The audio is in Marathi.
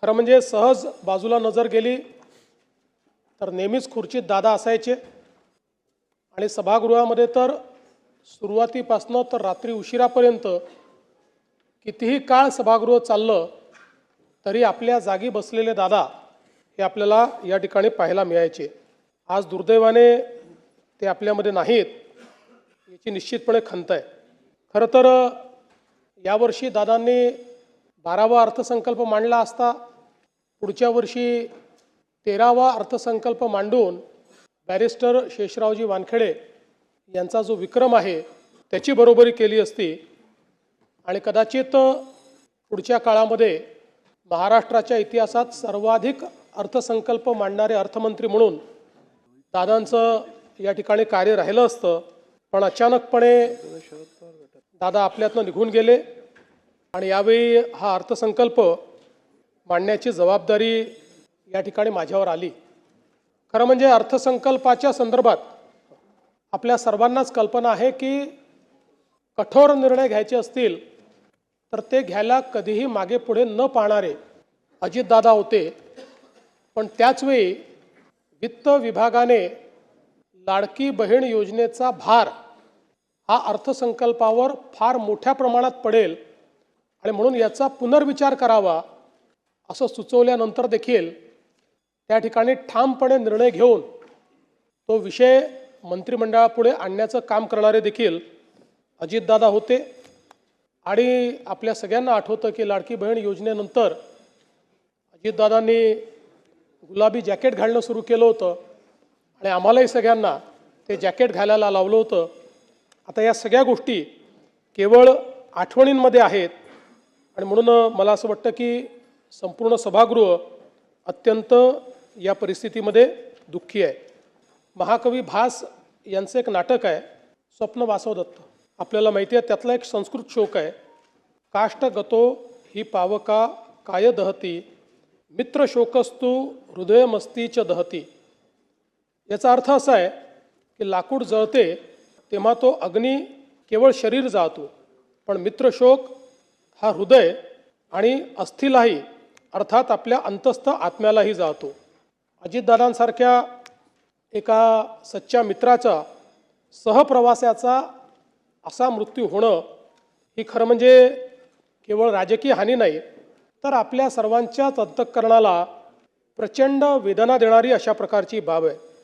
खरं म्हणजे सहज बाजूला नजर गेली तर नेहमीच खुर्चीत दादा असायचे आणि सभागृहामध्ये तर सुरुवातीपासून तर रात्री उशिरापर्यंत कितीही काळ सभागृह चाललं तरी आपल्या जागी बसलेले दादा हे आपल्याला या ठिकाणी पाहायला मिळायचे। आज दुर्दैवाने ते आपल्यामध्ये नाहीत, याची निश्चितपणे खंत आहे। खरं तर यावर्षी दादांनी 12वा अर्थसंकल्प मांडला असता, पुढच्या वर्षी 13वा अर्थसंकल्प मांडून बॅरिस्टर शेषरावजी वानखेडे यांचा जो विक्रम आहे त्याची बरोबरी केली असती आणि कदाचित पुढच्या काळामध्ये महाराष्ट्राच्या इतिहासात सर्वाधिक अर्थसंकल्प मांडणारे अर्थमंत्री म्हणून दादांचं या ठिकाणी कार्य राहिलं असतं। पण अचानकपणे दादा आपल्यातनं निघून गेले आणि यावेळी हा अर्थसंकल्प मांडण्याची जबाबदारी या ठिकाणी माझ्यावर आली। खरं म्हणजे अर्थसंकल्पाच्या संदर्भात आपल्या सर्वांनाच कल्पना आहे की कठोर निर्णय घ्यायचे असतील तर ते घ्यायला कधीही मागे पुढे न पाहणारे अजितदादा होते। पण त्याचवेळी वित्त विभागाने लाडकी बहीण योजनेचा भार हा अर्थसंकल्पावर फार मोठ्या प्रमाणात पडेल आणि म्हणून याचा पुनर्विचार करावा असं सुचवल्यानंतर देखील त्या ठिकाणी ठामपणे निर्णय घेऊन तो विषय मंत्रिमंडळापुढे आणण्याचं काम करणारे देखील अजितदादा होते। आणि आपल्या सगळ्यांना आठवतं की लाडकी बहीण योजनेनंतर अजितदादांनी गुलाबी जॅकेट घालणं सुरू केलं होतं आणि आम्हालाही सगळ्यांना ते जॅकेट घालायला लावलं होतं। आता या सगळ्या गोष्टी केवळ आठवणींमध्ये आहेत आणि म्हणून मला असं वाटतं की संपूर्ण सभागृह अत्यंत या परिस्थितीमध्ये दुःखी आहे। महाकवी भास यांचं एक नाटक आहे स्वप्न वासवदत्त, आपल्याला माहिती आहे त्यातला एक संस्कृत श्लोक आहे, काष्ट गतो ही पावका काय दहती मित्र शोकस्तु हृदयमस्तीच दहती। याचा अर्थ असा आहे की लाकूड जळते तेव्हा तो अग्नी केवळ शरीर जाळतो, पण मित्रशोक हा हृदय आणि अस्थिलाही अर्थात आपल्या अंतस्थ आत्म्यालाही जाळतो। अजितदादांसारख्या एका सच्च्या मित्राचा सहप्रवासाचा असा मृत्यू होणं ही खरं म्हणजे केवळ राजकीय हानी नाही तर आपल्या सर्वांच्याच अंतःकरणाला प्रचंड वेदना देणारी अशा प्रकारची बाब आहे।